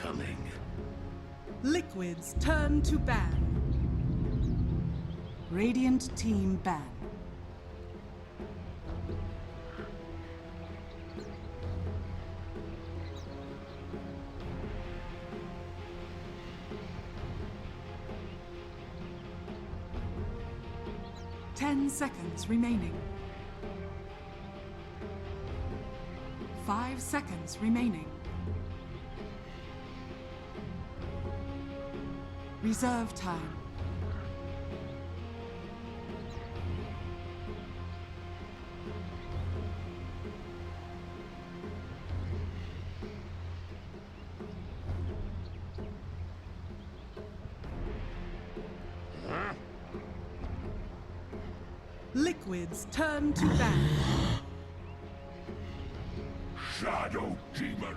coming. Liquid's turn to ban. Radiant team ban. Ten seconds remaining. 5 seconds remaining. Reserve time. Liquid's turn to ban. Shadow Demon.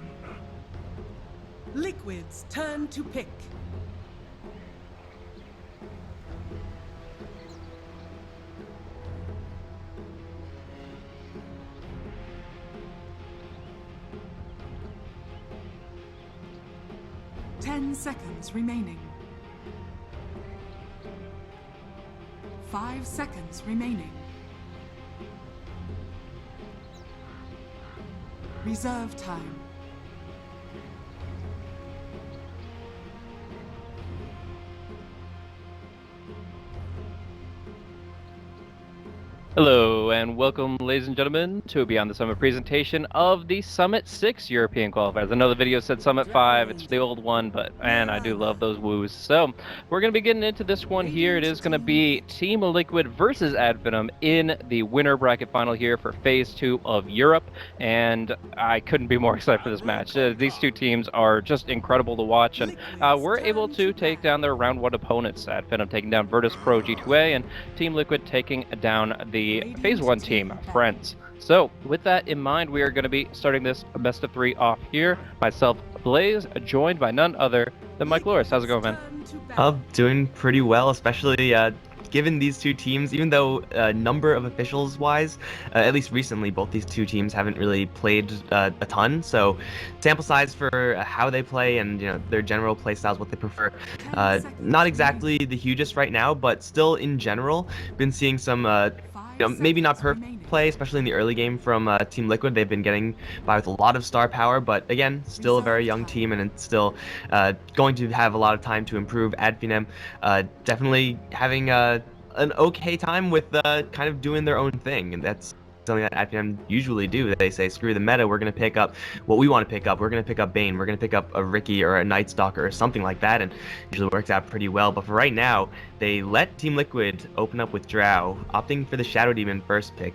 Liquid's turn to pick. Ten seconds remaining. 5 seconds remaining. Reserve time. Hello and welcome, ladies and gentlemen, to a Beyond the Summit presentation of the Summit 6 European Qualifiers. I know the video said Summit 5, it's the old one, but man, I do love those woos. So, we're going to be getting into this one here. It is going to be Team Liquid versus Finem in the winner bracket final here for Phase 2 of Europe, and I couldn't be more excited for this match. These two teams are just incredible to watch, and we're able to take down their round 1 opponents. Finem taking down Virtus Pro G2A, and Team Liquid taking down the Phase 1 team, Friends. So, with that in mind, we are going to be starting this best of 3 off here. Myself, Blaze, joined by none other than Mike Loris. How's it going, man? I'm doing pretty well, especially given these two teams, even though number of officials wise, at least recently, both these two teams haven't really played a ton. So sample size for how they play and their general play styles, what they prefer, not exactly the hugest right now, but still in general, been seeing some maybe not perfect play, especially in the early game from Team Liquid. They've been getting by with a lot of star power, but again, still a very young team, and it's still going to have a lot of time to improve. Finem definitely having an okay time with kind of doing their own thing, and that's something that Finem usually do. They say, screw the meta, we're going to pick up what we want to pick up. We're going to pick up Bane, we're going to pick up a Riki or a Night Stalker or something like that, and usually works out pretty well. But for right now, they let Team Liquid open up with Drow, opting for the Shadow Demon first pick.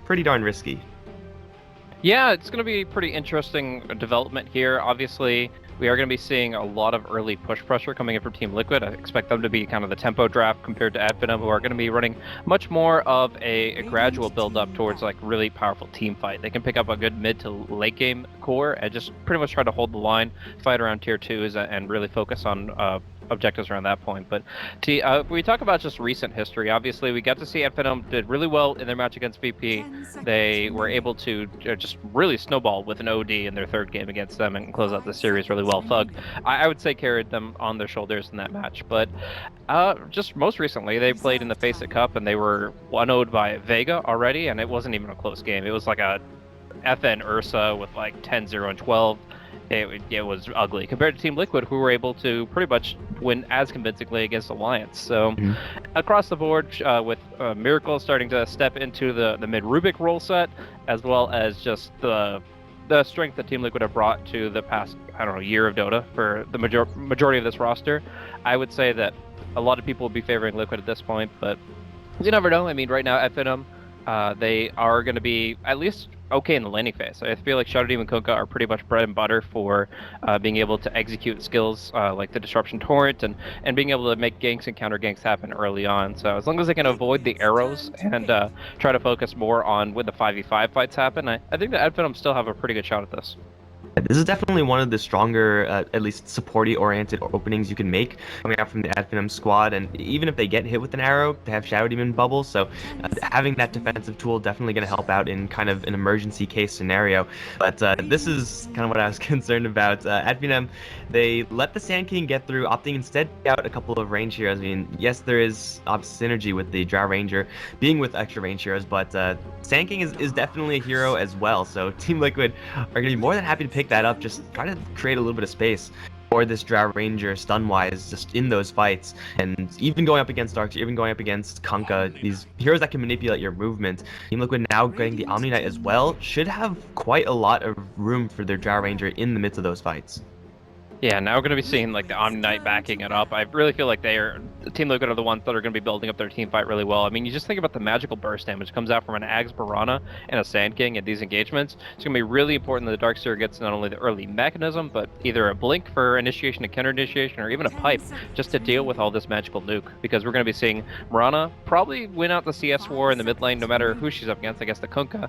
Pretty darn risky. Yeah, it's going to be pretty interesting development here. Obviously, we are going to be seeing a lot of early push pressure coming in from Team Liquid. I expect them to be kind of the tempo draft compared to Finem, who are going to be running much more of a gradual build-up towards like really powerful team fight. They can pick up a good mid to late game core and just pretty much try to hold the line, fight around tier 2s, and really focus on objectives around that point. But if we talk about just recent history, obviously we got to see Finem did really well in their match against VP. They were able to just really snowball with an OD in their third game against them and close out the series really well. Thug, I would say, carried them on their shoulders in that match. But just most recently, they played in the Faceit Cup and they were 1-0'd by Vega already, and it wasn't even a close game. It was like a FN Ursa with like 10-0 and 12. It was ugly compared to Team Liquid, who were able to pretty much win as convincingly against Alliance. So across the board, with Miracle starting to step into the mid Rubik role set, as well as just the strength that Team Liquid have brought to the past, I don't know, year of Dota for the majority of this roster, I would say that a lot of people will be favoring Liquid at this point, but you never know. I mean, right now at Finem, they are going to be at least okay in the laning phase. I feel like Shadow Demon Kunkka are pretty much bread and butter for being able to execute skills like the Disruption Torrent and being able to make ganks and counter ganks happen early on. So as long as they can avoid the arrows and try to focus more on when the 5v5 fights happen, I think that Finem still have a pretty good shot at this. This is definitely one of the stronger, at least supporty-oriented openings you can make coming out from the Ad Finem squad. And even if they get hit with an arrow, they have Shadow Demon bubble, so having that defensive tool definitely going to help out in kind of an emergency case scenario. But this is kind of what I was concerned about. Ad Finem, they let the Sand King get through, opting instead to out a couple of range heroes. I mean, yes, there is synergy with the Drow Ranger being with extra range heroes, but Sand King is definitely a hero as well. So Team Liquid are going to be more than happy to pick that up, just try to create a little bit of space for this Drow Ranger stun-wise just in those fights. And even going up against Darks, even going up against Kunkka, these heroes that can manipulate your movement. Team Liquid now getting the Omni Knight as well should have quite a lot of room for their Drow Ranger in the midst of those fights. Yeah, now we're going to be seeing like the Omni Knight backing it up. I really feel like Team Liquid are the ones that are going to be building up their team fight really well. I mean, you just think about the magical burst damage that comes out from an Aghs Piranha and a Sand King at these engagements. It's going to be really important that the Darkseer gets not only the early mechanism, but either a blink for initiation and counter initiation, or even a pipe just to deal with all this magical nuke. Because we're going to be seeing Mirana probably win out the CS war in the mid lane, no matter who she's up against. I guess the Kunkka,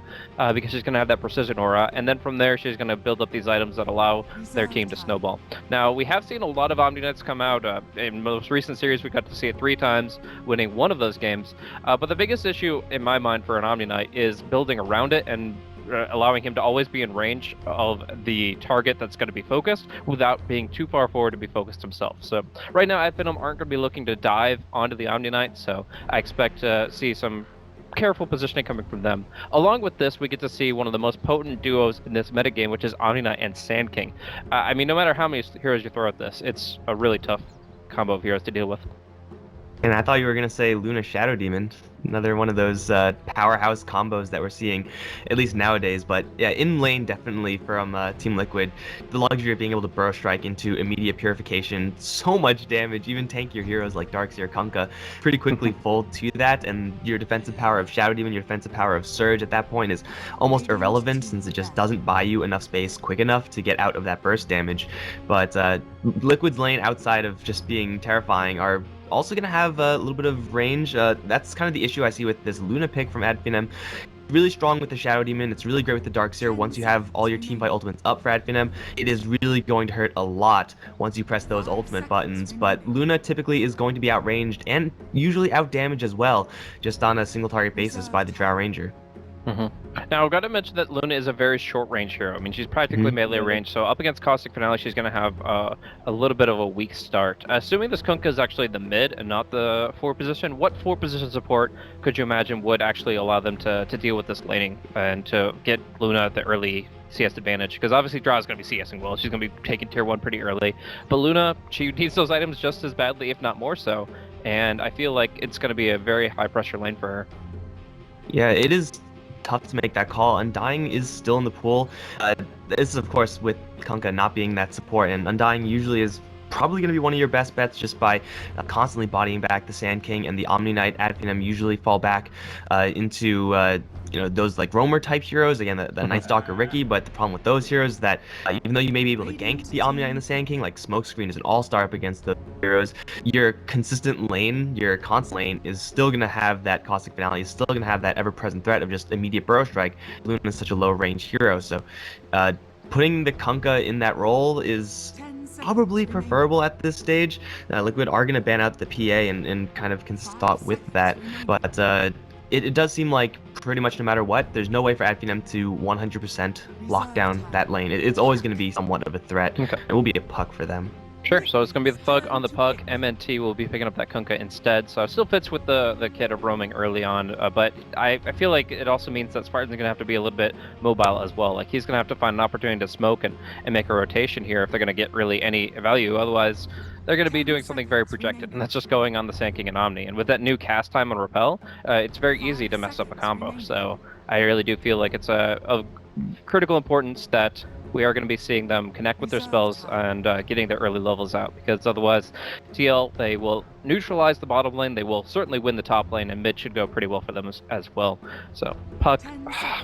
because she's going to have that precision aura, and then from there she's going to build up these items that allow their team to snowball. Now, we have seen a lot of Omni Knights come out. In most recent series, we got to see it 3 times, winning one of those games. But the biggest issue, in my mind, for an Omni Knight is building around it and allowing him to always be in range of the target that's going to be focused without being too far forward to be focused himself. So right now, Ad Finem aren't going to be looking to dive onto the Omni Knight, so I expect to see some careful positioning coming from them. Along with this, we get to see one of the most potent duos in this metagame, which is Omni Knight and Sand King. I mean, no matter how many heroes you throw at this, it's a really tough combo of heroes to deal with. And I thought you were going to say Luna Shadow Demon, another one of those powerhouse combos that we're seeing, at least nowadays. But yeah, in lane, definitely from Team Liquid, the luxury of being able to Burrow Strike into immediate purification, so much damage, even tankier heroes like Darkseer, Kunkka, pretty quickly fold to that, and your defensive power of Shadow Demon, your defensive power of Surge at that point is almost irrelevant, since it just doesn't buy you enough space quick enough to get out of that burst damage. But Liquid's lane, outside of just being terrifying, are also going to have a little bit of range. That's kind of the issue I see with this Luna pick from Ad Finem. Really strong with the Shadow Demon. It's really great with the Darkseer. Once you have all your teamfight ultimates up for Ad Finem, it is really going to hurt a lot once you press those ultimate buttons. But Luna typically is going to be outranged and usually outdamaged as well, just on a single target basis by the Drow Ranger. Now, I've got to mention that Luna is a very short range hero. I mean, she's practically melee range, so up against Caustic Finale, she's going to have a little bit of a weak start. Assuming this Kunkka is actually the mid and not the 4 position, what 4 position support could you imagine would actually allow them to deal with this laning and to get Luna the early CS advantage? Because obviously Drow is going to be CSing well. She's going to be taking tier 1 pretty early. But Luna, she needs those items just as badly, if not more so. And I feel like it's going to be a very high pressure lane for her. Yeah, it is tough to make that call. Undying is still in the pool. This is, of course, with Kunkka not being that support, and Undying usually is probably going to be one of your best bets just by constantly bodying back the Sand King, and the Omni Knight. Ad Finem usually fall back into those like roamer type heroes, again the Night Stalker Riki. But the problem with those heroes is that even though you may be able to gank the Omni Knight and the Sand King, like Smokescreen is an all-star up against the heroes, your consistent lane, your constant lane is still going to have that Caustic Finale, is still going to have that ever-present threat of just immediate Burrow Strike. Luna is such a low-range hero, so putting the Kunkka in that role is probably preferable at this stage. Liquid are going to ban out the PA and kind of consistent thought with that, but it does seem like pretty much no matter what, there's no way for Ad Finem to 100% lock down that lane. It's always going to be somewhat of a threat. Okay. It will be a puck for them. Sure, so it's going to be the Thug on the puck. MNT will be picking up that Kunkka instead, so it still fits with the kit of roaming early on, but I feel like it also means that Spartan's going to have to be a little bit mobile as well. Like, he's going to have to find an opportunity to smoke and make a rotation here if they're going to get really any value. Otherwise, they're going to be doing something very projected, and that's just going on the Sand King and Omni. And with that new cast time on Repel, it's very easy to mess up a combo, so I really do feel like it's of critical importance that we are going to be seeing them connect with their spells and getting their early levels out, because otherwise TL, they will neutralize the bottom lane, they will certainly win the top lane, and mid should go pretty well for them as well. So Puck,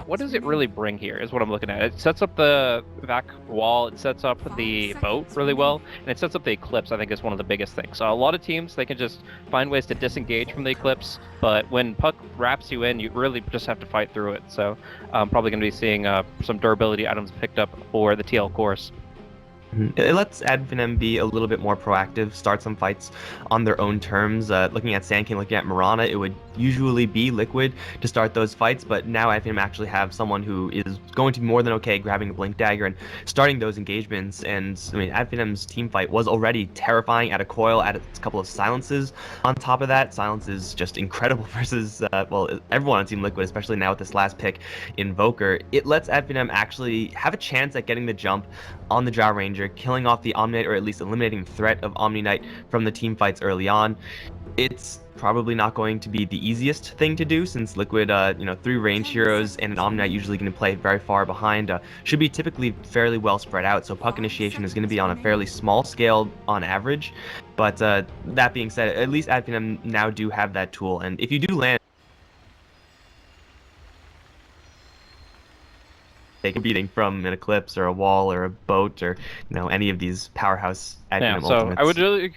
what does it really bring here is what I'm looking at. It sets up the vac wall, it sets up the boat really well, and it sets up the Eclipse. I think is one of the biggest things. So a lot of teams, they can just find ways to disengage from the Eclipse, but when Puck wraps you in, you really just have to fight through it. So I'm probably going to be seeing some durability items picked up for for the TL course. It lets Adfinem be a little bit more proactive, start some fights on their own terms. Looking at Sand King, looking at Mirana, it would usually be Liquid to start those fights, but now Adfinem actually have someone who is going to be more than okay grabbing a Blink Dagger and starting those engagements. And I mean, Adfinem's team fight was already terrifying at a coil, at a couple of silences. On top of that, silence is just incredible versus, well, everyone on Team Liquid, especially now with this last pick, Invoker. It lets Adfinem actually have a chance at getting the jump on the Drow Ranger, killing off the Omni Knight, or at least eliminating the threat of Omni Knight from the team fights early on. It's probably not going to be the easiest thing to do, since Liquid, 3 range heroes and an Omni Knight usually going to play very far behind, should be typically fairly well spread out, so puck initiation is going to be on a fairly small scale on average. But that being said, at least Adfinem now do have that tool, and if you do land, they can beating from an Eclipse or a Wall or a Boat or any of these powerhouse Adfinem So ultimates. I would really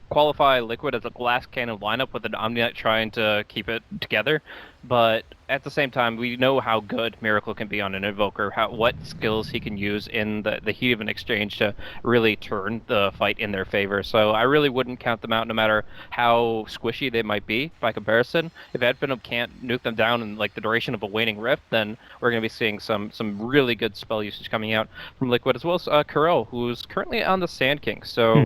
qualify Liquid as a glass cannon lineup with an Omni Knight trying to keep it together, but at the same time, we know how good Miracle can be on an Invoker, what skills he can use in the heat of an exchange to really turn the fight in their favor. So I really wouldn't count them out, no matter how squishy they might be by comparison. If Adfinem can't nuke them down in like the duration of a waning rift, then we're going to be seeing some really good spell usage coming out from Liquid, as well as Kuro, who's currently on the Sand King. So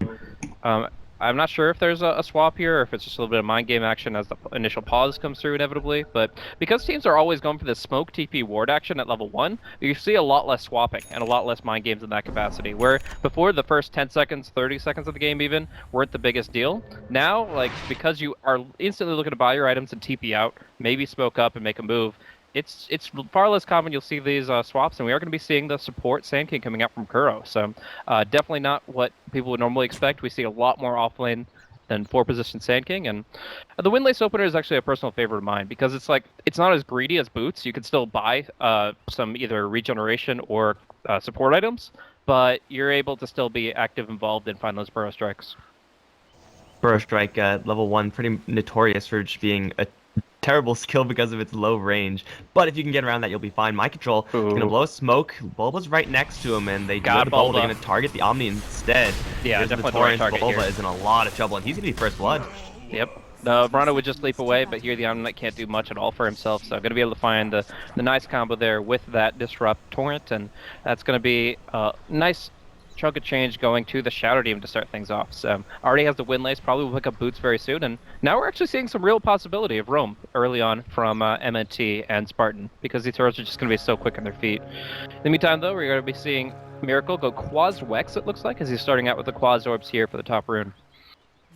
I'm not sure if there's a swap here, or if it's just a little bit of mind game action as the initial pause comes through inevitably, but because teams are always going for this smoke TP ward action at level 1, you see a lot less swapping and a lot less mind games in that capacity, where before the first 10 seconds, 30 seconds of the game even, weren't the biggest deal. Now, like, because you are instantly looking to buy your items and TP out, maybe smoke up and make a move, it's far less common you'll see these swaps, and we are going to be seeing the support Sand King coming out from Kuro. So definitely not what people would normally expect. We see a lot more offlane than 4-position Sand King, and the Windlace Opener is actually a personal favorite of mine, because it's not as greedy as Boots. You can still buy some either regeneration or support items, but you're able to still be active involved and find those Burrow Strikes. Burrow Strike, level 1, pretty notorious for just being a terrible skill because of its low range, but if you can get around that, you'll be fine. Mind Control is going to blow smoke. Bulba's right next to him, and they do the Bulba. They're going to target the Omni instead. Yeah, there's definitely the Torrent. target Bulba here is in a lot of trouble, and he's going to be first blood. Yep. Mirana would just leap away, but here the Omni Knight can't do much at all for himself, so going to be able to find the nice combo there with that Disrupt Torrent, and that's going to be a nice chunk of change going to the Shadow Demon to start things off. So already has the Windlace, probably will pick up Boots very soon, and now we're actually seeing some real possibility of roam early on from MNT and Spartan, because these heroes are just going to be so quick on their feet. In the meantime, though, we're going to be seeing Miracle go Quaz Wex, it looks like, as he's starting out with the Quaz Orbs here for the top rune.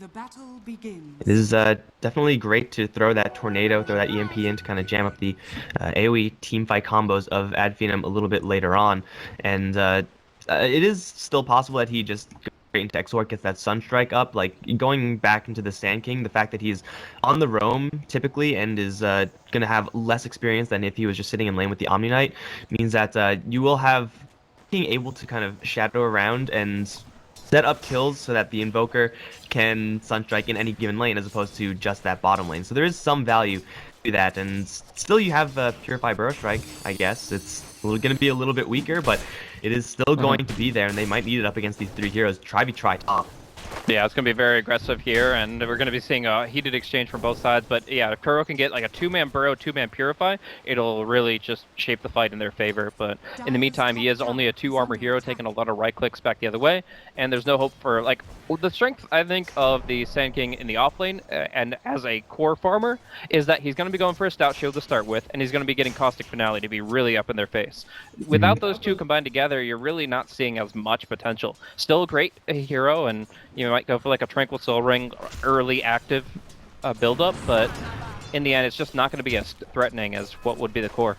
The battle begins. It is definitely great to throw that Tornado, throw that EMP in to kind of jam up the AoE teamfight combos of Adfinem a little bit later on, and it is still possible that he just goes straight into Exort, gets that Sunstrike up. Like, going back into the Sand King, the fact that he's on the roam typically and is going to have less experience than if he was just sitting in lane with the Omni Knight means that you will have being able to kind of shadow around and set up kills so that the Invoker can Sunstrike in any given lane as opposed to just that bottom lane. So there is some value to that, and still you have Purify Burrow Strike, I guess. It's going to be a little bit weaker, but it is still going to be there, and they might need it up against these 3 heroes. Try top. Yeah, it's going to be very aggressive here, and we're going to be seeing a heated exchange from both sides. But yeah, if Kuro can get like a 2-man Burrow, 2-man Purify, it'll really just shape the fight in their favor. But in the meantime, he is only a 2-armor hero, taking a lot of right clicks back the other way, and there's no hope for, like, the strength, I think, of the Sand King in the offlane, and as a core farmer, is that he's going to be going for a Stout Shield to start with, and he's going to be getting Caustic Finale to be really up in their face. Without those two combined together, you're really not seeing as much potential. Still a great hero, and you might go for like a Tranquil Soul Ring early active build-up, but in the end, it's just not going to be as threatening as what would be the core.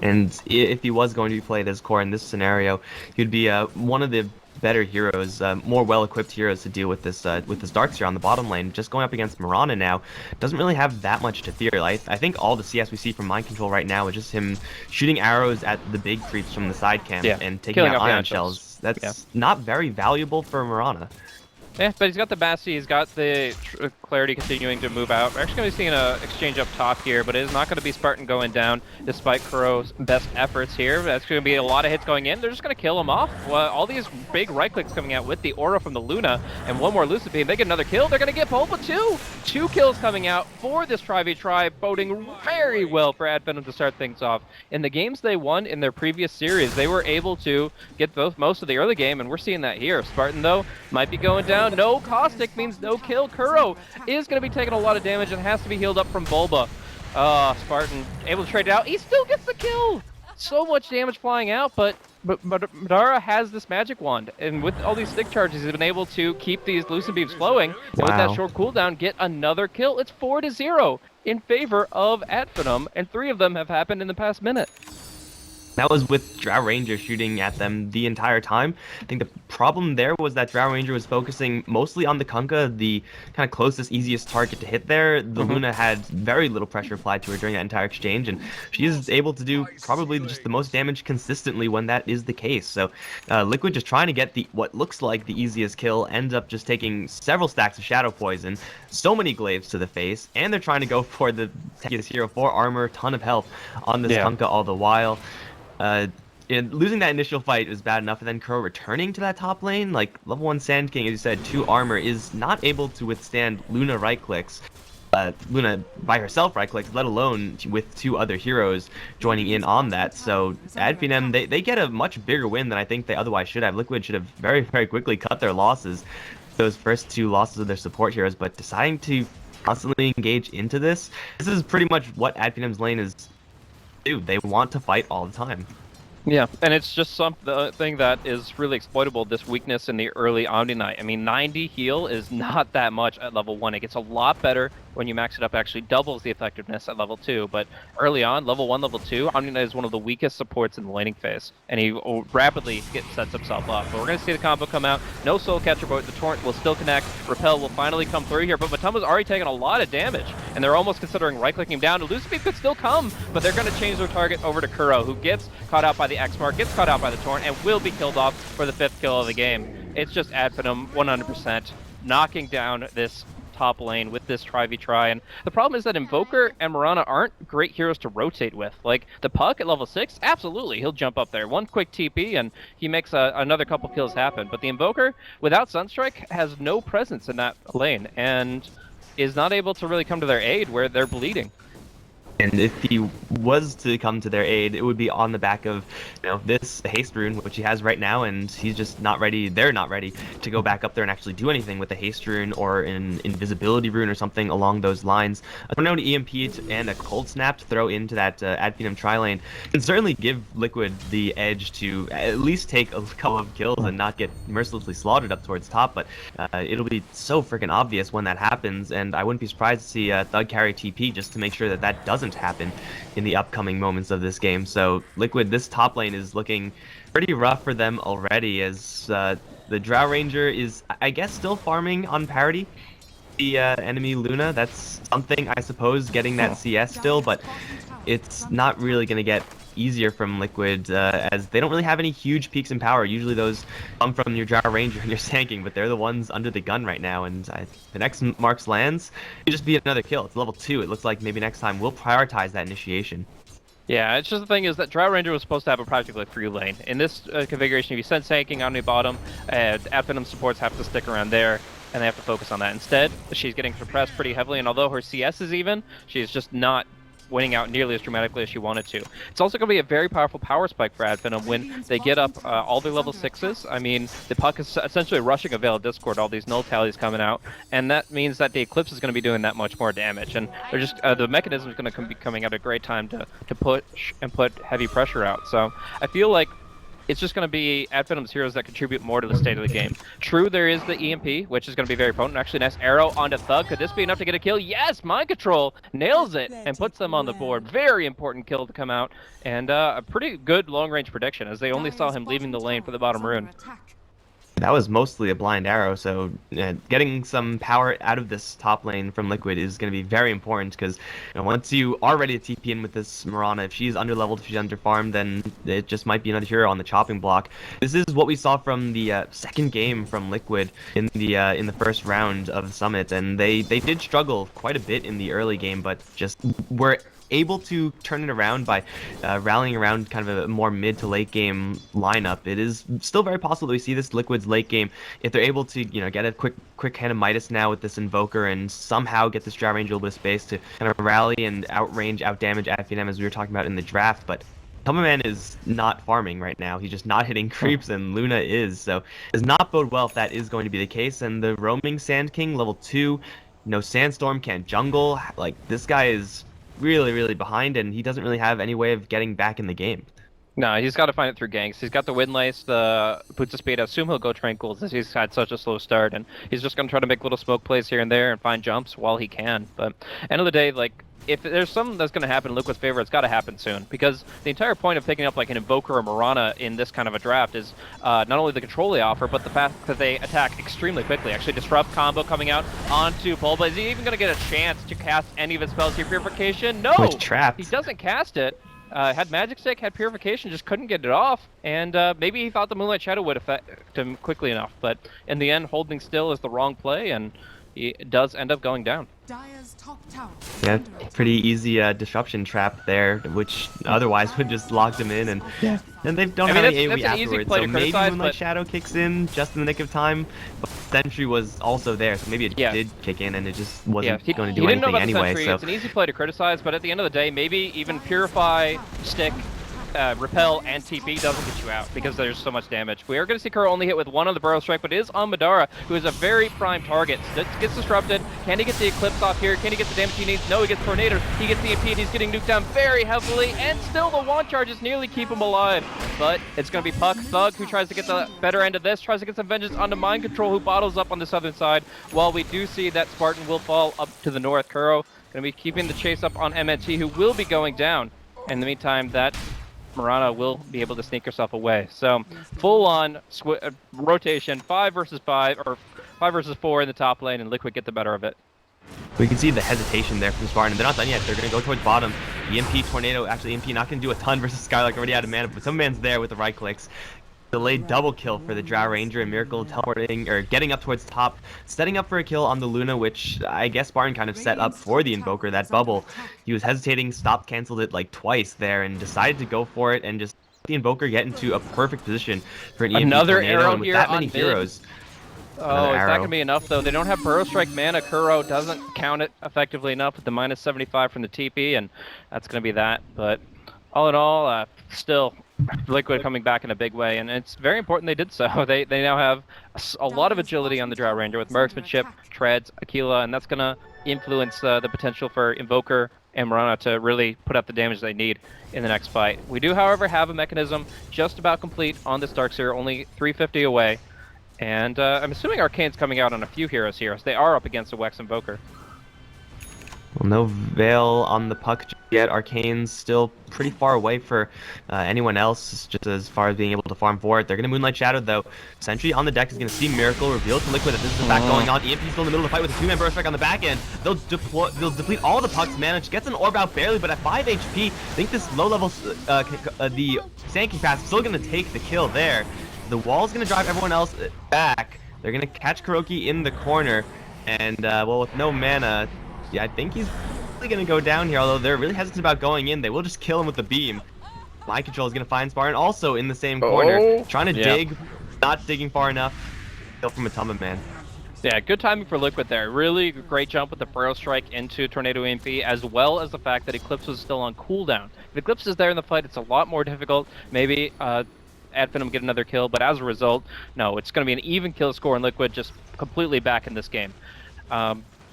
And if he was going to be played as core in this scenario, he'd be one of the better heroes, more well-equipped heroes to deal with this Darkseer on the bottom lane. Just going up against Mirana now doesn't really have that much to fear. I think all the CS we see from Mind Control right now is just him shooting arrows at the big creeps from the side camp and taking out Ion Shells. That's not very valuable for Mirana. Yeah, but he's got the Bassi, he's got the Clarity continuing to move out. We're actually going to be seeing an exchange up top here, but it is not going to be Spartan going down, despite Kuro's best efforts here. That's going to be a lot of hits going in. They're just going to kill him off. All these big right clicks coming out with the aura from the Luna, and one more Lucid Beam. They get another kill. They're going to get Bulba too. 2 kills coming out for this Tri-v-Tri, boding very well for Advenom to start things off. In the games they won in their previous series, they were able to get most of the early game, and we're seeing that here. Spartan, though, might be going down. No Caustic means no kill. Kuro is going to be taking a lot of damage and has to be healed up from Bulba. Spartan able to trade it out. He still gets the kill! So much damage flying out, but Madara has this magic wand, and with all these stick charges, he's been able to keep these Lucid Beams flowing. And with that short cooldown, get another kill. It's 4-0 in favor of Advenom, and 3 of them have happened in the past minute. That was with Drow Ranger shooting at them the entire time. I think the problem there was that Drow Ranger was focusing mostly on the Kunkka, the kind of closest, easiest target to hit there. The Luna had very little pressure applied to her during that entire exchange, and she is able to do probably just the most damage consistently when that is the case. So Liquid just trying to get what looks like the easiest kill, ends up just taking several stacks of Shadow Poison, so many glaives to the face, and they're trying to go for the tankiest hero, 4 armor, ton of health on this Kunkka all the while. Losing that initial fight was bad enough, and then Kuro returning to that top lane, like level 1 Sand King, as you said, 2 armor, is not able to withstand Luna right clicks. Luna by herself right clicks, let alone with 2 other heroes joining in on that. So Finem, they get a much bigger win than I think they otherwise should have. Liquid should have very, very quickly cut their losses, those first 2 losses of their support heroes, but deciding to constantly engage into this is pretty much what Finem's lane is. Dude, they want to fight all the time. Yeah, and it's just something that is really exploitable, this weakness in the early Omni Knight. I mean, 90 heal is not that much at level 1. It gets a lot better when you max it up, actually doubles the effectiveness at level 2. But early on, level 1, level 2, Omni Knight is one of the weakest supports in the laning phase. And he rapidly sets himself up. But we're going to see the combo come out. No Soul Catcher, but the Torrent will still connect. Repel will finally come through here. But Matuma's already taken a lot of damage. And they're almost considering right-clicking him down. Lucid Beam could still come, but they're going to change their target over to Kuro, who gets caught out by the X-Mark, gets caught out by the Torrent, and will be killed off for the 5th kill of the game. It's just Advenom 100% knocking down this top lane with this Tri-v-Tri. And the problem is that Invoker and Mirana aren't great heroes to rotate with. Like, the Puck at level 6, absolutely, he'll jump up there. One quick TP and he makes another couple kills happen. But the Invoker, without Sunstrike, has no presence in that lane and is not able to really come to their aid where they're bleeding. And if he was to come to their aid, it would be on the back of, this haste rune, which he has right now, and he's just not ready. They're not ready to go back up there and actually do anything with a haste rune or an invisibility rune or something along those lines. A Tornado EMP and a Cold Snap to throw into that Adfinem tri-lane can certainly give Liquid the edge to at least take a couple of kills and not get mercilessly slaughtered up towards top, but it'll be so freaking obvious when that happens, and I wouldn't be surprised to see Thug carry TP just to make sure that that doesn't happen in the upcoming moments of this game. So Liquid, this top lane is looking pretty rough for them already, as the Drow Ranger is, I guess, still farming on parity the enemy Luna. That's something, I suppose, getting that CS still, but it's not really going to get easier from Liquid, as they don't really have any huge peaks in power. Usually those come from your Drow Ranger and your tanking, but they're the ones under the gun right now, and the next Marks lands, it'll just be another kill. It's level 2. It looks like maybe next time we'll prioritize that initiation. Yeah, it's just the thing is that Drow Ranger was supposed to have a practically free lane. In this configuration, if you send tanking on the bottom, Advenom supports have to stick around there, and they have to focus on that. Instead, she's getting suppressed pretty heavily, and although her CS is even, she's just not winning out nearly as dramatically as she wanted to. It's also going to be a very powerful power spike for Advenom when they get up all their level 6s. I mean, the Puck is essentially rushing a Veil of Discord, all these null tallies coming out, and that means that the Eclipse is going to be doing that much more damage, and they're just the mechanism is going to be coming at a great time to push and put heavy pressure out. So I feel like it's just going to be Advenom's heroes that contribute more to the state of the game. True, there is the EMP, which is going to be very potent. Actually, nice arrow onto Thug. Could this be enough to get a kill? Yes! Mind Control nails it and puts them on the board. Very important kill to come out. And a pretty good long-range prediction, as they only saw him leaving the lane for the bottom rune. That was mostly a blind arrow, so getting some power out of this top lane from Liquid is going to be very important because once you are ready to TP in with this Mirana, if she's underleveled, if she's underfarmed, then it just might be another hero on the chopping block. This is what we saw from the second game from Liquid in the first round of the Summit, and they did struggle quite a bit in the early game, but just were able to turn it around by rallying around kind of a more mid to late game lineup. It is still very possible that we see this Liquid's late game if they're able to get a quick hand of Midas now with this Invoker and somehow get this Drow Ranger a little bit of space to kind of rally and outrange, outdamage Finem as we were talking about in the draft. But Tumberman is not farming right now. He's just not hitting creeps, and Luna is. So it does not bode well if that is going to be the case. And the roaming Sand King level 2, Sandstorm can't jungle. Like, this guy is really behind, and he doesn't really have any way of getting back in the game. No, he's got to find it through ganks. He's got the Windlace, the Boots of Speed. I assume he'll go Tranquils as he's had such a slow start, and he's just going to try to make little smoke plays here and there and find jumps while he can. But end of the day, like, if there's something that's going to happen in Liquid's favor, it's got to happen soon, because the entire point of picking up like an Invoker or Mirana in this kind of a draft is not only the control they offer, but the fact that they attack extremely quickly. Actually, Disrupt combo coming out onto Bulba. Is he even going to get a chance to cast any of his spells here? Purification? No! He's trapped. He doesn't cast it. Had Magic Stick, had Purification, just couldn't get it off, and maybe he thought the Moonlight Shadow would affect him quickly enough, but in the end, holding still is the wrong play, and he does end up going down. Dire's top tower. Yeah, pretty easy disruption trap there, which otherwise would just locked him in, and they don't have any AoE afterwards, so maybe Moonlight Shadow kicks in just in the nick of time, but Sentry was also there, so maybe it did kick in and it just wasn't going to do anything anyway. So it's an easy play to criticize, but at the end of the day, maybe even Purify, Stick, Repel, and TP doesn't get you out because there's so much damage. We are going to see Kuro only hit with one on the Burrow Strike, but it is on Madara, who is a very prime target. Gets disrupted. Can he get the Eclipse off here? Can he get the damage he needs? No, he gets Tornado. He gets the MP, and he's getting nuked down very heavily, and still the wand charges nearly keep him alive. But it's going to be Puck Thug, who tries to get the better end of this, tries to get some vengeance onto Mind Control, who bottles up on the southern side, while we do see that Spartan will fall up to the north. Kuro going to be keeping the chase up on MNT, who will be going down. In the meantime, that Mirana will be able to sneak herself away. So full-on rotation, 5 versus 5, or 5 versus 4 in the top lane, and Liquid get the better of it. We can see the hesitation there from Spartan. They're not done yet. They're going to go towards bottom. EMP Tornado, actually EMP not going to do a ton versus Skylark, already out of mana, but some man's there with the right clicks. Delayed double kill for the Drow Ranger, and Miracle teleporting, or getting up towards top, setting up for a kill on the Luna, which I guess Spartan kind of set up for the Invoker, that bubble. He was hesitating, stopped, canceled it like twice there, and decided to go for it, and just let the Invoker get into a perfect position for an EMP Another Tornado, arrow and with here that on many mid. heroes. Oh, it's not going to be enough, though. They don't have Burrow Strike mana. Kuro doesn't count it effectively enough with the minus 75 from the TP, and that's going to be that. But all in all, still, Liquid coming back in a big way, and it's very important they did so. They now have a lot of agility on the Drow Ranger with marksmanship, treads, Aquila, and that's going to influence the potential for Invoker and Mirana to really put up the damage they need in the next fight. We do, however, have a mechanism just about complete on this Darkseer, only 350 away. And I'm assuming Arcane's coming out on a few heroes here, as they are up against a Wex Invoker. Well, no Veil on the Puck yet. Arcane's still pretty far away for anyone else, just as far as being able to farm for it. They're going to Moonlight Shadow, though. Sentry on the deck is going to see Miracle, reveal to Liquid that this is in fact going on. EMP's still in the middle of the fight with a 2-man Burst Strike on the back end. They'll deplete all the Pucks mana. Gets an orb out barely, but at 5 HP, I think this low-level, the Sand King pass is still going to take the kill there. The wall's going to drive everyone else back. They're going to catch Kuroki in the corner. And, well, with no mana, yeah, I think he's really going to go down here, although they're really hesitant about going in. They will just kill him with the beam. Mind Control is going to find Spartan also in the same corner. Trying to dig, not digging far enough. Kill from a Tumba Man. Yeah, good timing for Liquid there. Really great jump with the Burrow Strike into Tornado EMP, as well as the fact that Eclipse was still on cooldown. If Eclipse is there in the fight, it's a lot more difficult. Maybe Finem get another kill, but as a result, no, it's going to be an even kill score in Liquid, just completely back in this game.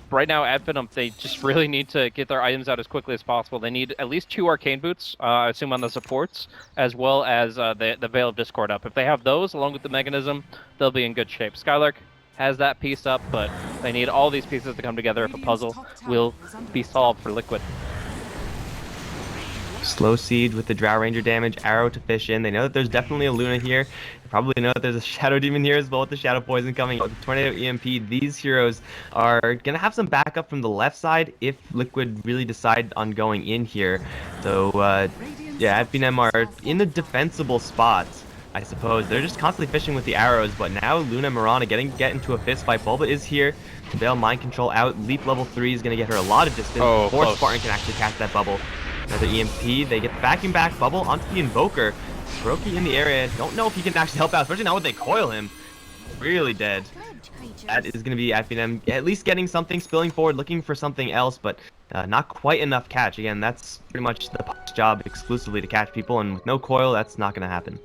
Right now, Finem, they just really need to get their items out as quickly as possible. They need at least 2 Arcane Boots, I assume on the supports, as well as the Veil of Discord up. If they have those, along with the Mechanism, they'll be in good shape. Skylark has that piece up, but they need all these pieces to come together if a puzzle will be solved for Liquid. Slow siege with the Drow Ranger damage, arrow to fish in. They know that there's definitely a Luna here. They probably know that there's a Shadow Demon here as well with the Shadow Poison coming. With the Tornado EMP, these heroes are going to have some backup from the left side if Liquid really decide on going in here. So, yeah, Finem are in a defensible spot, I suppose. They're just constantly fishing with the arrows, but now Luna and Mirana get into a fist fight. Bulba is here. Veil Mind Control out. Leap level 3 is going to get her a lot of distance before close. Spartan can actually catch that bubble. Another EMP. They get the vacuum back bubble onto the Invoker. Brokey in the area. Don't know if he can actually help out, especially now when they coil him. Really dead. That is going to be Finem at least getting something, spilling forward, looking for something else, but not quite enough catch. Again, that's pretty much the Pop's job exclusively to catch people, and with no coil, that's not going to happen.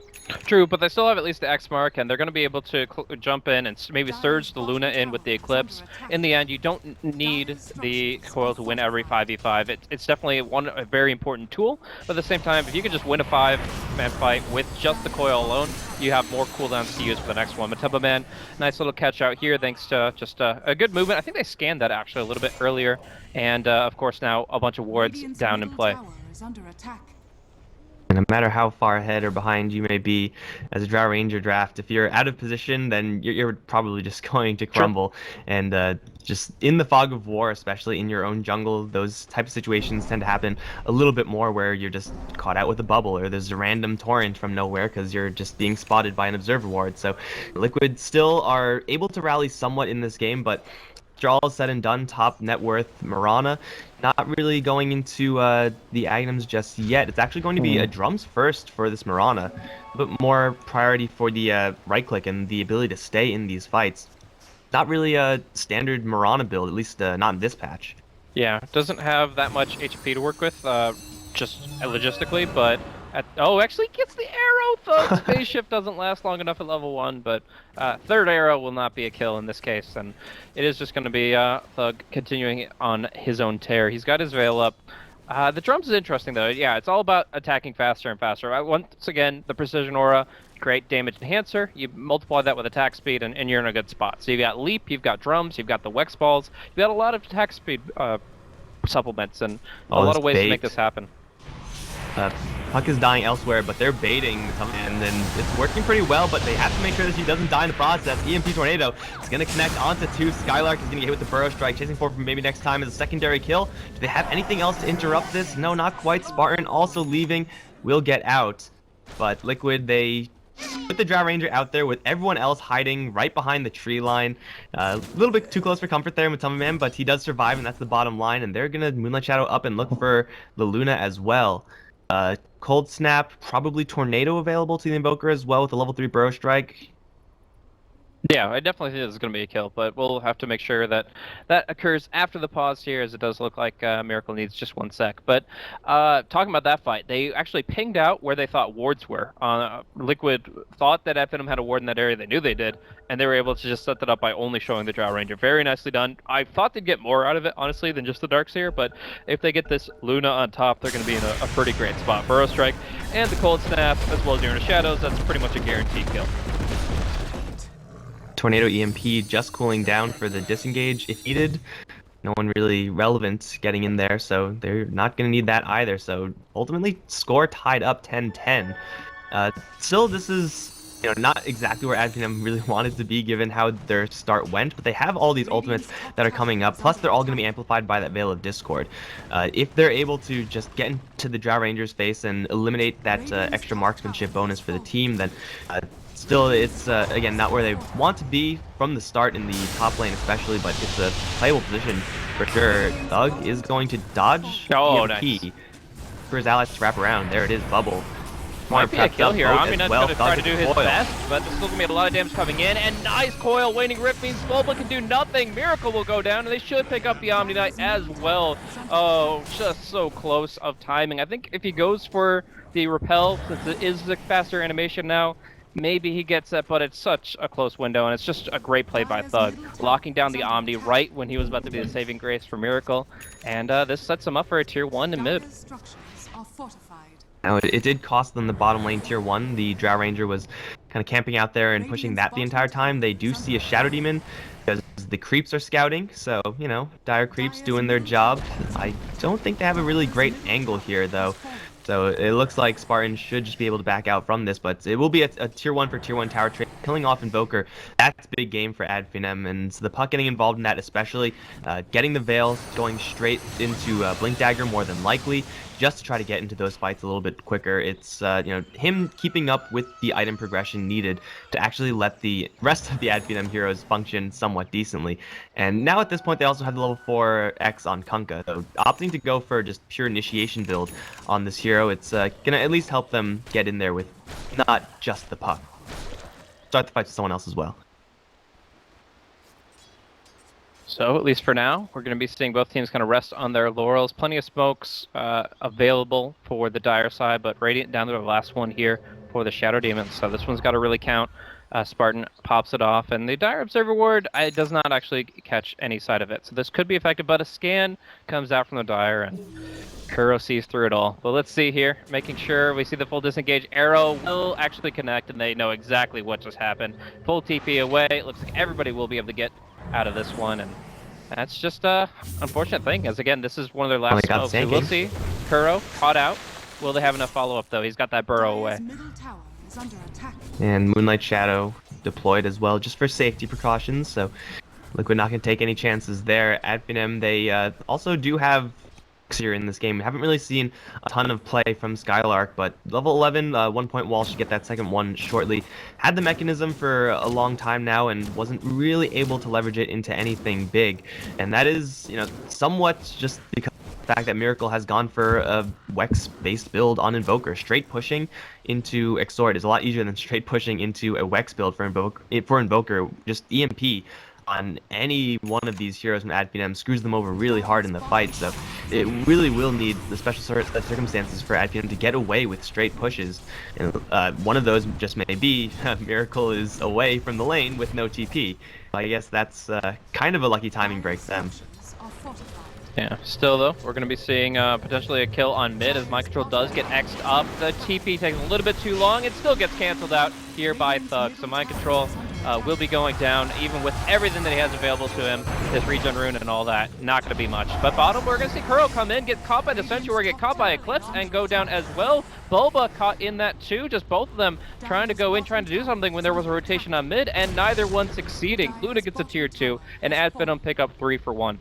True, but they still have at least the X mark, and they're going to be able to jump in and maybe surge the Luna in with the Eclipse. In the end, you don't need the coil to win every 5v5. It's definitely a very important tool, but at the same time, if you can just win a 5-man fight with just the coil alone, you have more cooldowns to use for the next one. Matumba Man, nice little catch out here thanks to just a good movement. I think they scanned that actually a little bit earlier, and of course now a bunch of wards down in play. No matter how far ahead or behind you may be as a Drow Ranger draft, if you're out of position, then you're probably just going to crumble. Sure. And just in the fog of war, especially in your own jungle, those type of situations tend to happen a little bit more where you're just caught out with a bubble or there's a random torrent from nowhere because you're just being spotted by an observer ward. So Liquid still are able to rally somewhat in this game, but after all is said and done, top net worth Mirana not really going into the items just yet. It's actually going to be a drums first for this Mirana, but more priority for the right click and the ability to stay in these fights. Not really a standard Mirana build, at least not in this patch. Yeah, doesn't have that much HP to work with, just logistically, but actually gets the arrow. Thug spaceship doesn't last long enough at level 1, but third arrow will not be a kill in this case, and it is just going to be Thug continuing on his own tear. He's got his veil up. The drums is interesting though. Yeah, it's all about attacking faster and faster. Once again, the precision aura, great damage enhancer. You multiply that with attack speed, and you're in a good spot. So you've got leap, you've got drums, you've got the Wex balls, you've got a lot of attack speed supplements, and a lot of ways to make this happen. Puck is dying elsewhere, but they're baiting, and then it's working pretty well, but they have to make sure that he doesn't die in the process. EMP Tornado is going to connect onto 2. Skylark is going to get hit with the Burrow Strike, chasing forward from maybe next time as a secondary kill. Do they have anything else to interrupt this? No, not quite. Spartan also leaving, will get out, but Liquid, they put the Drow Ranger out there with everyone else hiding right behind the tree line. A little bit too close for comfort there with Matumba Man, but he does survive, and that's the bottom line, and they're going to Moonlight Shadow up and look for the Luna as well. Cold Snap, probably Tornado available to the Invoker as well with a level 3 Burrow Strike. Yeah, I definitely think it's going to be a kill, but we'll have to make sure that that occurs after the pause here, as it does look like Miracle needs just 1 sec. But talking about that fight, they actually pinged out where they thought wards were. Liquid thought that Finem had a ward in that area. They knew they did, and they were able to just set that up by only showing the Drow Ranger. Very nicely done. I thought they'd get more out of it, honestly, than just the Darkseer, but if they get this Luna on top, they're going to be in a pretty great spot. Burrow Strike and the Cold Snap, as well as Urna Shadows, that's pretty much a guaranteed kill. Tornado EMP just cooling down for the disengage if needed. No one really relevant getting in there, so they're not going to need that either. So ultimately, score tied up 10-10. Still, this is not exactly where Finem really wanted to be given how their start went, but they have all these ultimates that are coming up, plus they're all going to be amplified by that Veil of Discord. If they're able to just get into the Drow Ranger's face and eliminate that extra marksmanship bonus for the team, then still, it's, again, not where they want to be from the start in the top lane especially, but it's a playable position for sure. Thug is going to dodge EMP nice. for his allies to wrap around. There it is, bubble. Might be a kill here. Omninut's going to try to do his best, but there's still going to be a lot of damage coming in, and nice coil. Waning Rip means Bulba can do nothing. Miracle will go down, and they should pick up the Omninut as well. Oh, just so close of timing. I think if he goes for the repel, since it is the faster animation now, maybe he gets it, but it's such a close window, and it's just a great play by Thug, locking down the Omni right when he was about to be the saving grace for Miracle, and this sets him up for a tier 1 in mid. Now, it did cost them the bottom lane tier 1. The Drow Ranger was kind of camping out there and pushing that the entire time. They do see a Shadow Demon because the creeps are scouting, so, Dire creeps doing their job. I don't think they have a really great angle here, though. So it looks like Spartan should just be able to back out from this, but it will be a tier 1 for tier 1 tower trade. Killing off Invoker, that's a big game for Finem, and so the puck getting involved in that especially, getting the Veil, going straight into Blink Dagger more than likely, just to try to get into those fights a little bit quicker. It's him keeping up with the item progression needed to actually let the rest of the Finem heroes function somewhat decently. And now at this point they also have the level 4X on Kunkka, so opting to go for just pure initiation build on this hero, it's gonna at least help them get in there with not just the puck. Start the fight with someone else as well. So, at least for now, we're going to be seeing both teams kind of rest on their laurels. Plenty of smokes available for the Dire side, but Radiant down to the last one here for the Shadow Demons. So this one's got to really count. Spartan pops it off, and the Dire Observer Ward does not actually catch any side of it. So this could be effective, but a scan comes out from the Dire, and Kuro sees through it all. But let's see here, making sure we see the full disengage. Arrow will actually connect, and they know exactly what just happened. Full TP away. It looks like everybody will be able to get out of this one, and that's just a unfortunate thing, as again, this is one of their last smokes. So we'll see. Kuro caught out. Will they have enough follow-up, though? He's got that burrow away. And Moonlight Shadow deployed as well, just for safety precautions, so Liquid not going to take any chances there. At Finem, they also do have here in this game. We haven't really seen a ton of play from Skylark, but level 11, 1-point wall, should get that second one shortly. Had the mechanism for a long time now and wasn't really able to leverage it into anything big. And that is, somewhat just because of the fact that Miracle has gone for a Wex-based build on Invoker. Straight pushing into Exort is a lot easier than straight pushing into a Wex build for Invoker. Just EMP on any one of these heroes from Finem screws them over really hard in the fight, so it really will need the special circumstances for Finem to get away with straight pushes, and one of those just may be Miracle is away from the lane with no TP. I guess that's kind of a lucky timing break for them. Yeah, still though, we're going to be seeing potentially a kill on mid as Mind Control does get X'd up. The TP takes a little bit too long. It still gets canceled out here by Thug. So Mind Control will be going down, even with everything that he has available to him, his regen rune and all that. Not going to be much. But bottom, we're going to see Kuro come in, get caught by the Sanctuary, get caught by Eclipse, and go down as well. Bulba caught in that too, just both of them trying to go in, trying to do something when there was a rotation on mid, and neither one succeeding. Luna gets a tier 2, and Venom pick up 3 for 1.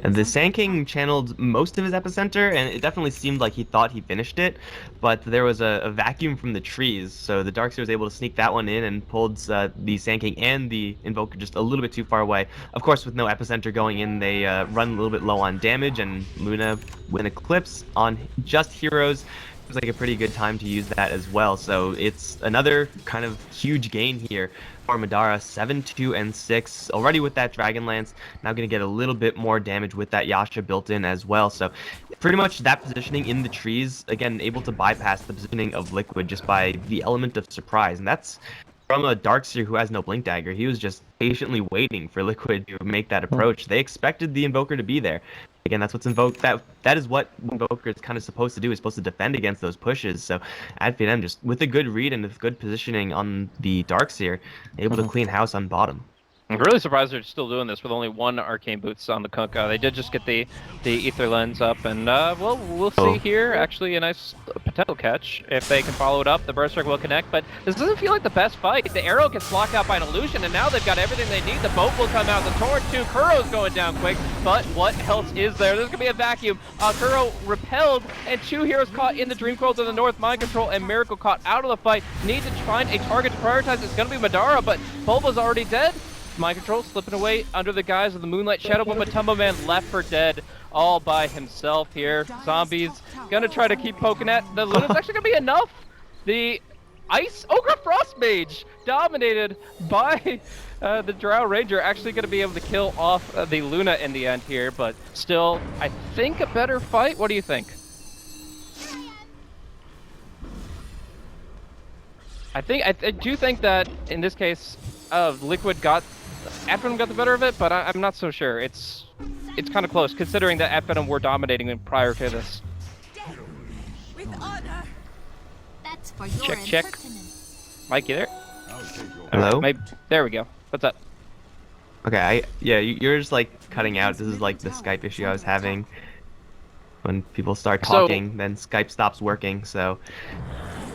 And the Sand King channeled most of his epicenter, and it definitely seemed like he thought he finished it, but there was a vacuum from the trees, so the Darkseer was able to sneak that one in and pulled the Sand King and the Invoker just a little bit too far away. Of course, with no epicenter going in, they run a little bit low on damage, and Luna with an Eclipse on just heroes. It was like a pretty good time to use that as well, so it's another kind of huge gain here for Madara. 7-2 and 6 already with that Dragon Lance. Now going to get a little bit more damage with that Yasha built in as well, so pretty much that positioning in the trees, again, able to bypass the positioning of Liquid just by the element of surprise, and that's from a Darkseer who has no Blink Dagger. He was just patiently waiting for Liquid to make that approach. They expected the Invoker to be there. Again, that's what's invoked. That is what Invoker is kind of supposed to do. Is supposed to defend against those pushes. So, Finem just with a good read and with good positioning on the Darkseer, able to clean house on bottom. I'm really surprised they're still doing this with only one Arcane Boots on the Kunkka. They did just get the Ether Lens up, and well, we'll see here. Actually, a nice potential catch if they can follow it up. The Berserk will connect, but this doesn't feel like the best fight. The arrow gets blocked out by an illusion, and now they've got everything they need. The boat will come out. The Torrent too. Kuro's going down quick, but what else is there? There's gonna be a vacuum. Kuro repelled, and 2 heroes caught in the Dream Coil to the north. Mind Control and Miracle caught out of the fight. Need to find a target to prioritize. It's gonna be Madara, but Bulba's already dead. Mind Control slipping away under the guise of the Moonlight Shadow, but Matumbo Man left for dead all by himself here. Zombies gonna try to keep poking at the Luna's actually gonna be enough. The Ice Ogre Frost Mage dominated by the Drow Ranger actually gonna be able to kill off the Luna in the end here, but still, I think a better fight. What do you think? I do think that in this case, Liquid got Venom got the better of it, but I'm not so sure. It's kind of close, considering that Venom were dominating prior to this. With honor. That's for your Check. Mike, you there? Hello? There we go. What's up? Okay, you're just like cutting out. This is like the Skype issue I was having. When people start So- talking, then Skype stops working. So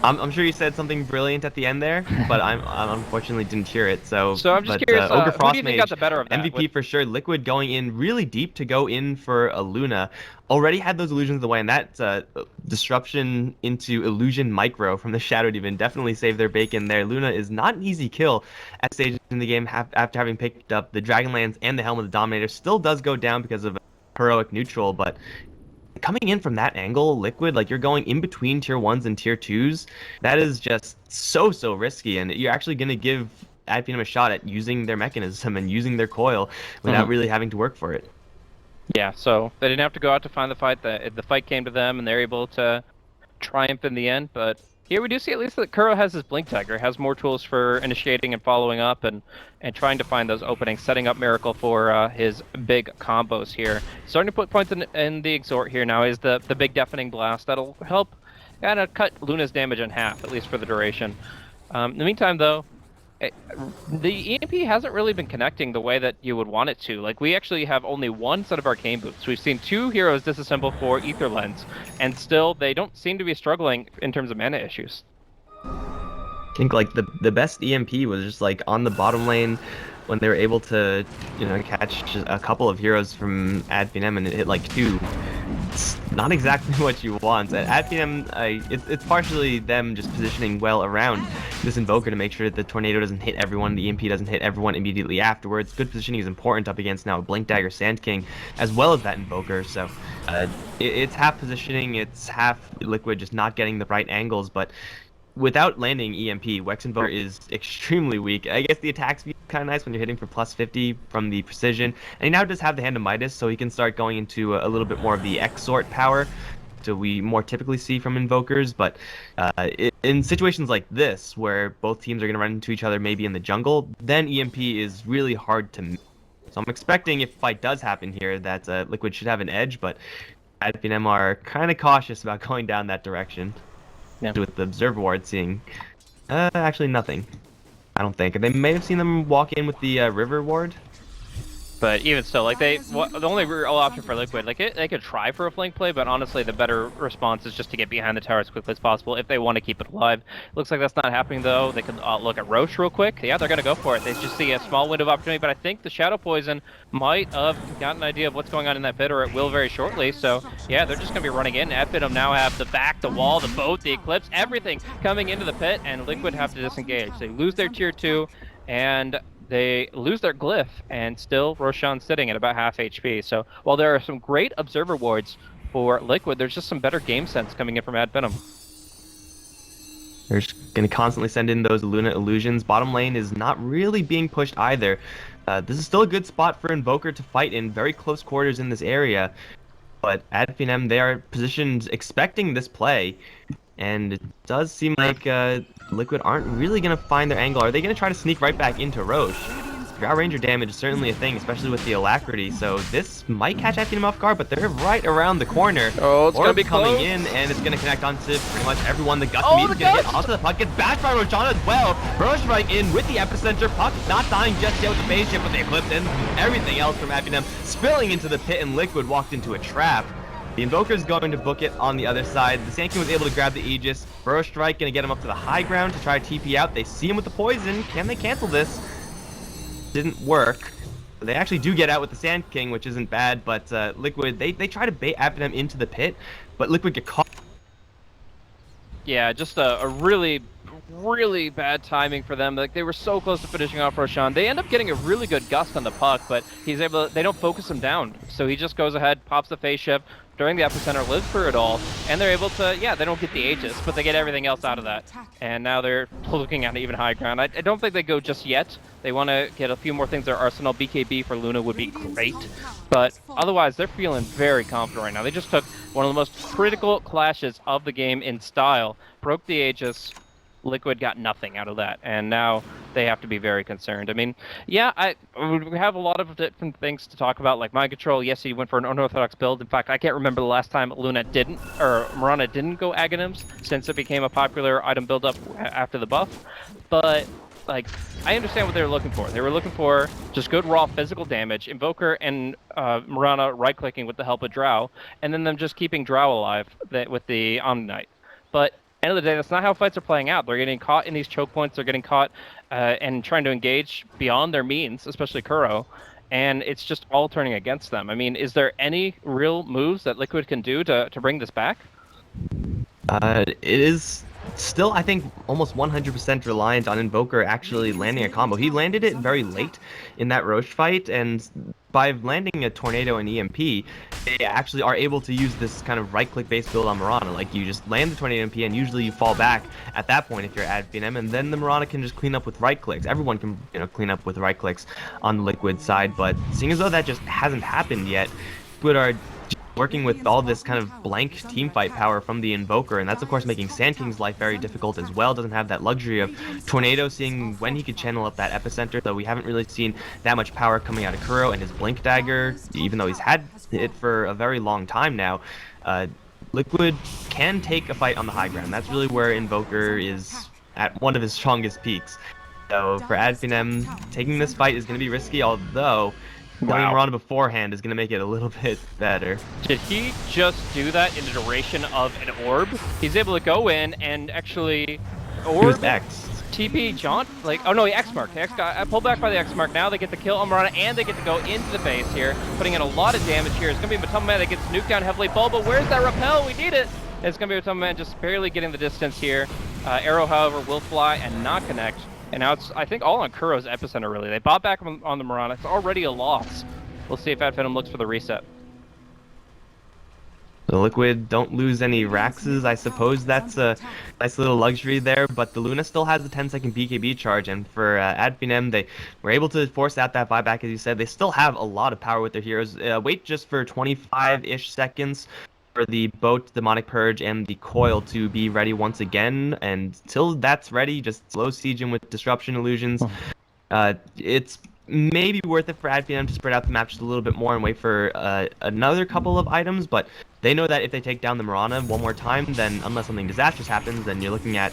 I'm sure you said something brilliant at the end there, but I unfortunately didn't hear it. So I'm just but, curious, Ogre who do you think got Frostmage, the better of that? MVP for sure. Liquid going in really deep to go in for a Luna. Already had those illusions of the way, and that disruption into illusion micro from the Shadow Demon definitely saved their bacon there. Luna is not an easy kill at stage in the game after having picked up the Dragonlance and the Helm of the Dominator. Still does go down because of heroic neutral, but coming in from that angle, Liquid, like you're going in between tier 1s and tier 2s, that is just so risky, and you're actually going to give Finem a shot at using their mechanism and using their coil without really having to work for it. Yeah, so they didn't have to go out to find the fight. The fight came to them, and they're able to triumph in the end. But here we do see at least that Kuro has his Blink Dagger, has more tools for initiating and following up, and trying to find those openings, setting up Miracle for his big combos here. Starting to put points in the Exhort here now is the big Deafening Blast. That'll help kind of cut Luna's damage in half, at least for the duration. In the meantime, though, the EMP hasn't really been connecting the way that you would want it to. Like, we actually have only one set of arcane boots. We've seen 2 heroes disassemble for Ether Lens, and still they don't seem to be struggling in terms of mana issues. I think like the best EMP was just like on the bottom lane when they were able to, you know, catch a couple of heroes from Finem and it hit like 2. It's not exactly what you want. At Finem, it's partially them just positioning well around this Invoker to make sure that the Tornado doesn't hit everyone, the EMP doesn't hit everyone immediately afterwards. Good positioning is important up against now a Blink Dagger Sand King, as well as that Invoker. So it's half positioning, it's half Liquid just not getting the right angles, but without landing EMP, Wex Invoker is extremely weak. I guess the attack speed is kind of nice when you're hitting for plus 50 from the precision. And he now does have the Hand of Midas, so he can start going into a little bit more of the Exort power that we more typically see from Invokers. But in situations like this, where both teams are going to run into each other maybe in the jungle, then EMP is really hard to miss. So I'm expecting if fight does happen here that Liquid should have an edge, but Finem are kind of cautious about going down that direction. Yeah. With the Observer Ward seeing actually nothing. I don't think. They may have seen them walk in with the River Ward. But even still, like the only real option for Liquid, like they could try for a flank play, but honestly, the better response is just to get behind the tower as quickly as possible if they want to keep it alive. Looks like that's not happening though. They could look at Roche real quick. Yeah, they're gonna go for it. They just see a small window of opportunity, but I think the Shadow Poison might have gotten an idea of what's going on in that pit, or it will very shortly. So yeah, they're just gonna be running in. Finem now have the back, the wall, the boat, the Eclipse, everything coming into the pit, and Liquid have to disengage. They lose their tier 2, and they lose their glyph, and still Roshan's sitting at about half HP. So while there are some great Observer Wards for Liquid, there's just some better game sense coming in from Finem. They're just going to constantly send in those Luna illusions. Bottom lane is not really being pushed either. This is still a good spot for Invoker to fight in very close quarters in this area. But at Finem, they are positioned expecting this play. And it does seem like Liquid aren't really going to find their angle. Are they going to try to sneak right back into Roche? Drow Ranger damage is certainly a thing, especially with the Alacrity, so this might catch Finem off guard, but they're right around the corner. Oh, it's gonna be coming close. in, and it's gonna connect onto pretty much everyone. The Gust Oh, immediately the gonna Gust! get onto the puck, gets bashed by Roshan as well. Roche right in with the epicenter, puck not dying just yet with the phase shift, but the Eclipse and everything else from Finem spilling into the pit, and Liquid walked into a trap. The Invoker's going to book it on the other side. The Sand King was able to grab the Aegis. Burrow Strike gonna get him up to the high ground to try to TP out. They see him with the poison. Can they cancel this? Didn't work. They actually do get out with the Sand King, which isn't bad, but Liquid, they try to bait Finem into the pit, but Liquid get caught. Yeah, just a really bad timing for them. Like, they were so close to finishing off Roshan. They end up getting a really good gust on the puck, but he's able to, they don't focus him down. So he just goes ahead, pops the phase shift during the epicenter, lives through it all, and they're able to, yeah, they don't get the Aegis, but they get everything else out of that. And now they're looking at even high ground. I don't think they go just yet. They want to get a few more things in their arsenal. BKB for Luna would be great, but otherwise they're feeling very confident right now. They just took one of the most critical clashes of the game in style, broke the Aegis. Liquid got nothing out of that, and now they have to be very concerned. I mean, yeah, we have a lot of different things to talk about, like mind control. Yes, he went for an unorthodox build. In fact, I can't remember the last time Luna didn't, or Mirana didn't go Aghanims, since it became a popular item build-up after the buff. But like, I understand what they were looking for. They were looking for just good raw physical damage, Invoker and Mirana right-clicking with the help of Drow, and then them just keeping Drow alive with the Omni-Knight. But end of the day, that's not how fights are playing out. They're getting caught in these choke points. They're getting caught and trying to engage beyond their means, especially Kuro, and it's just all turning against them. I mean, is there any real moves that Liquid can do to bring this back? It is still, I think, almost 100% reliant on Invoker actually landing a combo. He landed it very late in that Roche fight, and by landing a Tornado and EMP, they actually are able to use this kind of right-click based build on Mirana. Like, you just land the Tornado EMP, and usually you fall back at that point if you're at Finem, and then the Mirana can just clean up with right-clicks. Everyone can, clean up with right-clicks on the Liquid side, but seeing as though that just hasn't happened yet, Liquid are working with all this kind of blank teamfight power from the Invoker, and that's of course making Sand King's life very difficult as well. Doesn't have that luxury of Tornado seeing when he could channel up that epicenter, though we haven't really seen that much power coming out of Kuro, and his Blink Dagger, even though he's had it for a very long time now, Liquid can take a fight on the high ground. That's really where Invoker is at one of his strongest peaks. So for Adfinem, taking this fight is going to be risky, although going Mirana beforehand is going to make it a little bit better. Did he just do that in the duration of an orb? He's able to go in and actually orb X. TP jaunt? Like, oh no, he X-marked. I pulled back by the X-mark. Now they get the kill on Mirana, and they get to go into the base here, putting in a lot of damage here. It's going to be Matoma Man that gets nuked down heavily. Bulba, where's that repel? We need it! It's going to be Matoma Man just barely getting the distance here. Arrow, however, will fly and not connect. And now it's, I think, all on Kuro's epicenter, really. They bought back on the Mirana. It's already a loss. We'll see if Adfinem looks for the reset. The Liquid don't lose any Raxes. I suppose that's a nice little luxury there, but the Luna still has the 10-second BKB charge, and for Adfinem, they were able to force out that buyback, as you said. They still have a lot of power with their heroes. Wait just for 25-ish seconds for the Boat, Demonic Purge, and the Coil to be ready once again, and till that's ready, just slow siege him with Disruption Illusions. It's maybe worth it for Adfinem to spread out the map just a little bit more and wait for another couple of items, but they know that if they take down the Mirana one more time, then unless something disastrous happens, then you're looking at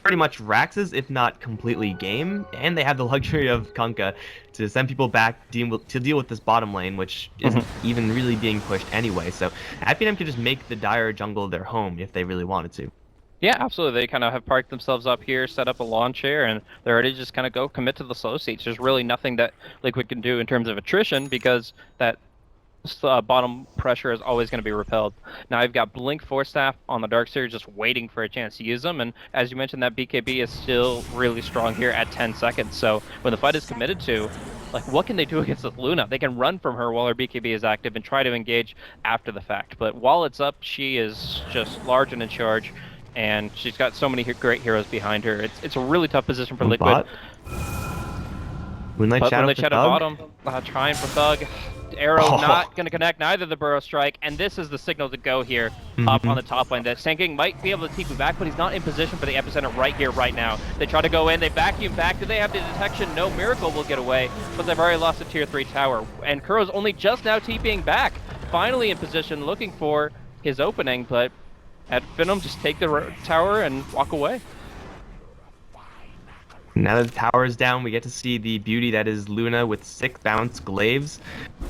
pretty much Raxes, if not completely game, and they have the luxury of Kunkka to send people back to deal with this bottom lane, which isn't even really being pushed anyway. So Adfinem could just make the Dire jungle their home if they really wanted to. Yeah, absolutely. They kind of have parked themselves up here, set up a lawn chair, and they're ready to just kind of go commit to the slow seats. There's really nothing that Liquid can do in terms of attrition because that bottom pressure is always going to be repelled. Now I've got Blink Force Staff on the Darkseer just waiting for a chance to use them, and as you mentioned, that BKB is still really strong here at 10 seconds. So when the fight is committed to, like, what can they do against the Luna? They can run from her while her BKB is active and try to engage after the fact. But while it's up, she is just large and in charge, and she's got so many great heroes behind her. It's a really tough position for Liquid. Moonlight Shadow for bottom, trying for Thug. Arrow not going to connect, neither the Burrow Strike, and this is the signal to go here up on the top lane. That Sand King might be able to TP back, but he's not in position for the epicenter right here, right now. They try to go in, they vacuum back. Do they have the detection? No, Miracle will get away, but they've already lost a tier 3 tower. And Kuro's only just now TPing back, finally in position, looking for his opening, but Adfinem just take the tower and walk away. Now that the tower is down, we get to see the beauty that is Luna with 6 bounce glaives.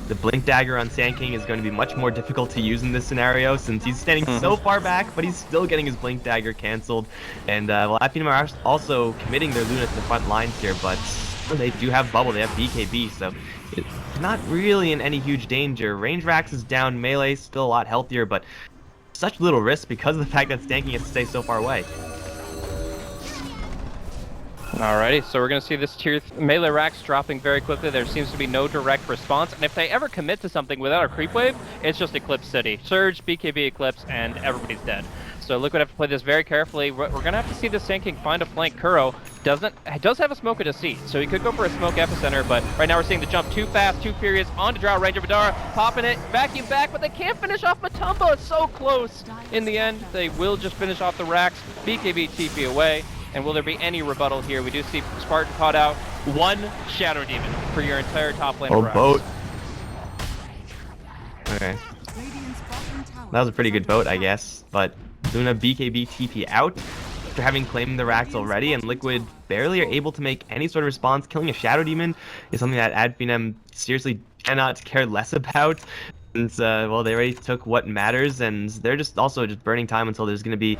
The Blink Dagger on Sand King is going to be much more difficult to use in this scenario since he's standing so far back, but he's still getting his Blink Dagger cancelled. And well, Adfinem are also committing their Luna to the front lines here, but they do have Bubble, they have BKB, so it's not really in any huge danger. Range Rax is down, melee is still a lot healthier, but such little risk because of the fact that Sand King has to stay so far away. Alrighty, so we're going to see this tier melee Rax dropping very quickly. There seems to be no direct response, and if they ever commit to something without a creep wave, it's just Eclipse City. Surge, BKB Eclipse, and everybody's dead. So Liquid have to play this very carefully. We're going to have to see the Sand King find a flank. Kuro does have a smoke at his seat, so he could go for a smoke epicenter, but right now we're seeing the jump too fast, too furious, onto Drow, Ranger Vidara, popping it, vacuum back, but they can't finish off Matumbo. It's so close. In the end, they will just finish off the Rax, BKB TP away. And will there be any rebuttal here? We do see Spartan caught out. 1 Shadow Demon for your entire top lane. Boat. Okay. That was a pretty good boat, I guess. But Luna BKB TP out. after having claimed the racks already, and Liquid barely are able to make any sort of response. Killing a Shadow Demon is something that Finem seriously cannot care less about. And well, they already took what matters, and they're just burning time until there's going to be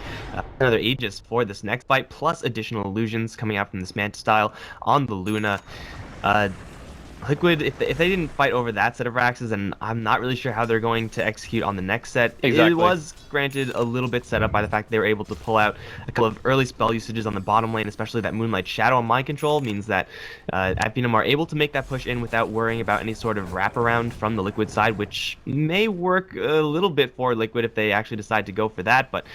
another Aegis for this next fight, plus additional illusions coming out from this Manta style on the Luna. Liquid, if they didn't fight over that set of racks, then I'm not really sure how they're going to execute on the next set. Exactly. It was, granted, a little bit set up by the fact that they were able to pull out a couple of early spell usages on the bottom lane, especially that Moonlight Shadow on Mind Control, means that Finem are able to make that push in without worrying about any sort of wraparound from the Liquid side, which may work a little bit for Liquid if they actually decide to go for that, but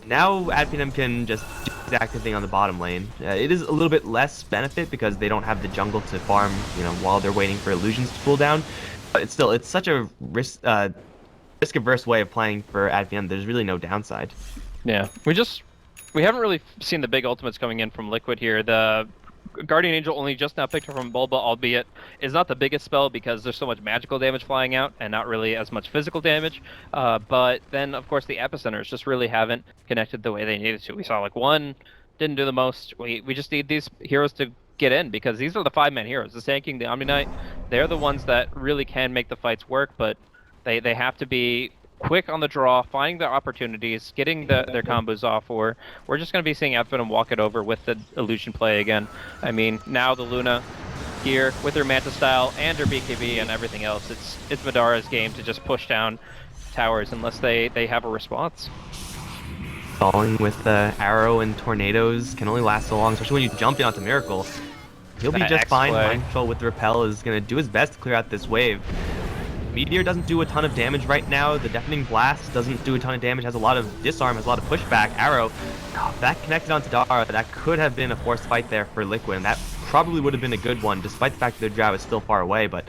now Finem can just do the exact thing on the bottom lane. It is a little bit less benefit because they don't have the jungle to farm, while they're waiting for illusions to cool down. But it's such a risk-averse way of playing for Finem. There's really no downside. Yeah, we haven't really seen the big ultimates coming in from Liquid here. The Guardian Angel only just now picked up from Bulba, albeit is not the biggest spell because there's so much magical damage flying out and not really as much physical damage. But then, of course, the epicenters just really haven't connected the way they needed to. We saw like one didn't do the most. We just need these heroes to get in because these are the 5-man heroes. The Sand King, the Omni Knight, they're the ones that really can make the fights work, but they have to be quick on the draw, finding their opportunities, getting their combos off, or we're just going to be seeing Finem walk it over with the illusion play again. I mean, now the Luna here with her Manta style and her BKB and everything else, it's Madara's game to just push down towers unless they have a response. Falling with arrow and tornadoes can only last so long, especially when you jump in onto Miracle. He'll be just fine. Mind Control with the repel is going to do his best to clear out this wave. Meteor doesn't do a ton of damage right now. The Deafening Blast doesn't do a ton of damage, has a lot of disarm, has a lot of pushback. Arrow, that connected onto Dara, that could have been a forced fight there for Liquid, and that probably would have been a good one, despite the fact that their Drow is still far away, but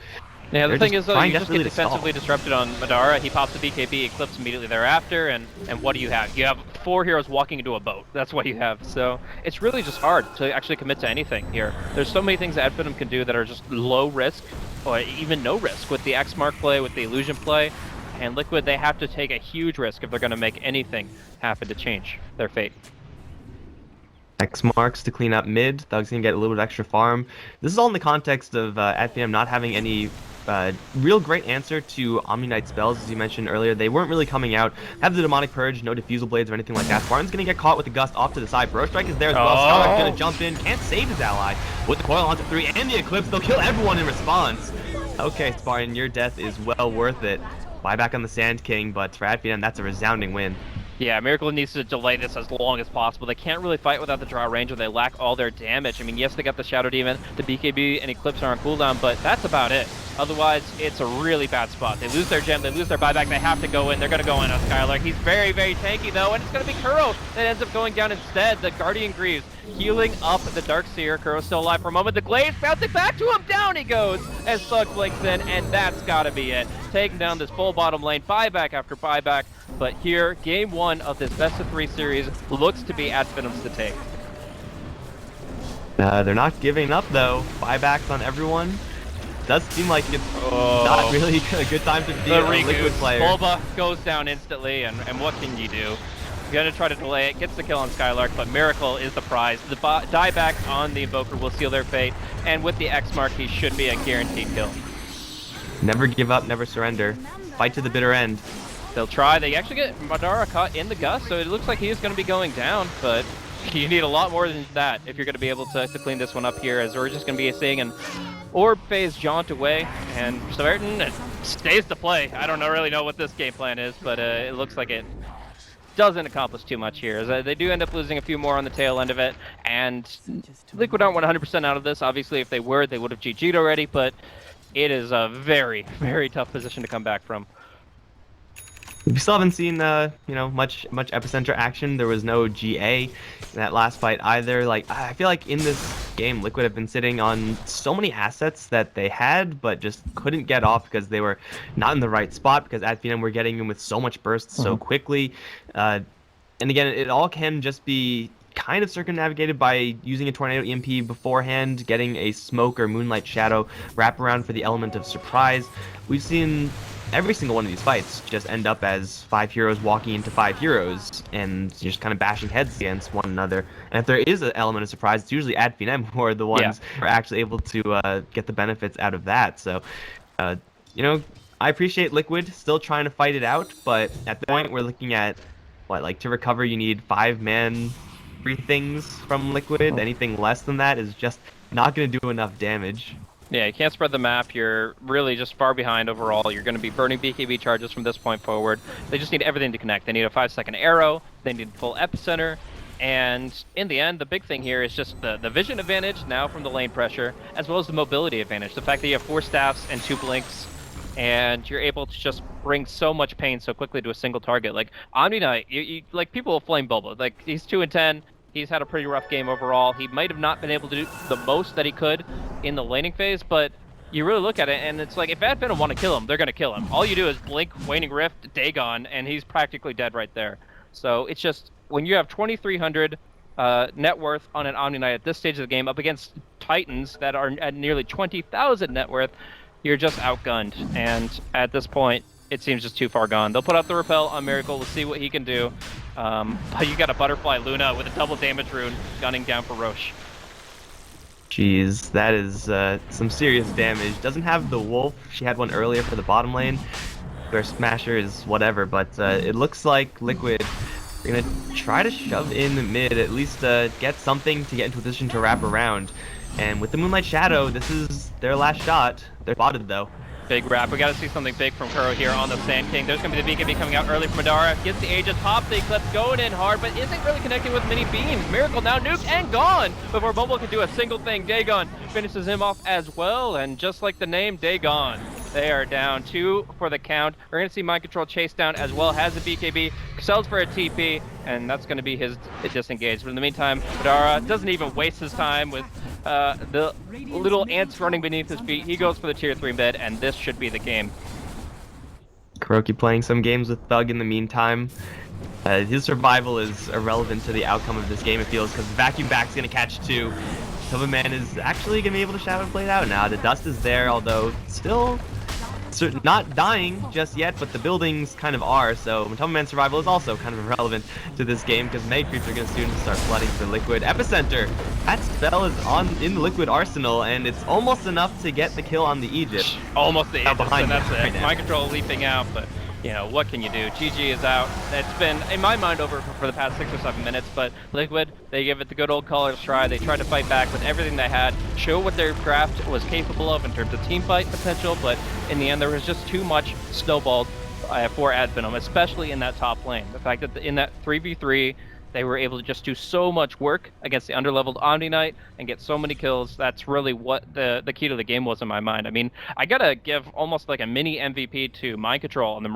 yeah, the thing is, though, you just get defensively stall. disrupted on Madara. He pops the BKB, Eclipse immediately thereafter, and what do you have? You have 4 heroes walking into a boat. That's what you have. So it's really just hard to actually commit to anything here. There's so many things that Finem can do that are just low risk, or even no risk, with the X Mark play, with the illusion play. And Liquid, they have to take a huge risk if they're going to make anything happen to change their fate. X marks to clean up mid. Thug's gonna get a little bit of extra farm. This is all in the context of Finem not having any real great answer to Omni Knight spells, as you mentioned earlier. They weren't really coming out. Have the Demonic Purge, no Diffusal Blades or anything like that. Spartan's gonna get caught with the Gust off to the side. Burrow Strike is there as well. Skylark's gonna jump in, can't save his ally. With the Coil onto 3 and the Eclipse, they'll kill everyone in response. Okay, Spartan, your death is well worth it. Buyback on the Sand King, but for Finem, that's a resounding win. Yeah, Miracle needs to delay this as long as possible. They can't really fight without the draw range, or they lack all their damage. I mean, yes, they got the Shadow Demon, the BKB, and Eclipse are on cooldown, but that's about it. Otherwise, it's a really bad spot. They lose their gem, they lose their buyback, they have to go in. They're going to go in on Skylark. He's very, very tanky, though, and it's going to be Kuro that ends up going down instead. The Guardian Greaves healing up the Darkseer. Kuro's still alive for a moment. The Glaive bouncing back to him. Down he goes as Thug blinks in, and that's got to be it. Taking down this full bottom lane, buyback after buyback. But here, game 1 of this best-of-3 series looks to be Finem's to take. They're not giving up, though. Buybacks on everyone. Does seem like it's not really a good time to be a Liquid player. Bulba goes down instantly, and what can you do? You're going to try to delay it, gets the kill on Skylark, but Miracle is the prize. The dieback on the Invoker will seal their fate, and with the X Mark, he should be a guaranteed kill. Never give up, never surrender. Fight to the bitter end. They'll try. They actually get Madara caught in the Gust, so it looks like he is going to be going down, but you need a lot more than that if you're going to be able to clean this one up here, as we're just going to be seeing an Orb Phase jaunt away, and Severton stays to play. I don't really know what this game plan is, but it looks like it doesn't accomplish too much here. As they do end up losing a few more on the tail end of it, and Liquid aren't 100% out of this. Obviously, if they were, they would have GG'd already, but it is a very, very tough position to come back from. We still haven't seen, much epicenter action. There was no GA in that last fight either. Like, I feel like in this game, Liquid have been sitting on so many assets that they had, but just couldn't get off because they were not in the right spot, because Finem were getting in with so much burst so quickly. And again, it all can just be kind of circumnavigated by using a Tornado EMP beforehand, getting a Smoke or Moonlight Shadow wrap around for the element of surprise. We've seen every single one of these fights just end up as 5 heroes walking into 5 heroes and just kind of bashing heads against one another. And if there is an element of surprise, it's usually at Finem who are the ones who are actually able to get the benefits out of that. So, you know, I appreciate Liquid still trying to fight it out, but at the point we're looking at, what, like to recover you need 5-man free things from Liquid. Anything less than that is just not going to do enough damage. Yeah, you can't spread the map. You're really just far behind overall. You're going to be burning BKB charges from this point forward. They just need everything to connect. They need a 5-second arrow. They need full epicenter. And in the end, the big thing here is just the vision advantage now from the lane pressure, as well as the mobility advantage. The fact that you have 4 staffs and 2 blinks, and you're able to just bring so much pain so quickly to a single target. Like Omni Knight, like people will flame Bobo. Like he's 2-10. He's had a pretty rough game overall. He might have not been able to do the most that he could in the laning phase, but you really look at it, and it's like, if Ad Venom want to kill him, they're going to kill him. All you do is blink, Waning Rift, Dagon, and he's practically dead right there. So it's just, when you have 2,300 net worth on an Omni Knight at this stage of the game, up against Titans that are at nearly 20,000 net worth, you're just outgunned. And at this point, it seems just too far gone. They'll put out the Repel on Miracle. Let's see what he can do. But you got a Butterfly Luna with a double damage rune gunning down for Roche. Jeez, that is some serious damage. Doesn't have the Wolf. She had one earlier for the bottom lane. Their Smasher is whatever, but it looks like Liquid are going to try to shove in mid, at least get something to get into a position to wrap around. And with the Moonlight Shadow, this is their last shot. They're spotted, though. Big wrap. We got to see something big from Kuro here on the Sand King. There's going to be the BKB coming out early from Madara. Gets the Aegis, top the Eclipse, going in hard, but isn't really connecting with many beams. Miracle now nuked and gone before Bumble can do a single thing. Dagon finishes him off as well, and just like the name, Dagon. They are down 2 for the count. We're going to see Mind Control chase down as well, has the BKB, sells for a TP, and that's going to be his disengage. But in the meantime, Madara doesn't even waste his time with the little ants running beneath his feet. He goes for the tier 3 mid, and this should be the game. Kuroki playing some games with Thug in the meantime. His survival is irrelevant to the outcome of this game, it feels, because Vacuum Back's going to catch 2. Silverman is actually going to be able to Shadow Blade out now. The dust is there, although still not dying just yet, but the buildings kind of are, so Man's survival is also kind of irrelevant to this game, because Meg creeps are going to soon start flooding for Liquid. Epicenter! That spell is in the Liquid arsenal, and it's almost enough to get the kill on the Aegis. Almost the Aegis, and that's it. Right now. Mind Control leaping out, but you know, what can you do? GG is out. It's been, in my mind, over for the past 6 or 7 minutes, but Liquid, they give it the good old colors try. They tried to fight back with everything they had, show what their craft was capable of in terms of team fight potential, but in the end, there was just too much snowballed for Ad Venom, especially in that top lane. The fact that in that 3v3, they were able to just do so much work against the underleveled Omni Knight and get so many kills. That's really what the key to the game was in my mind. I mean, I gotta give almost like a mini MVP to Mind Control on the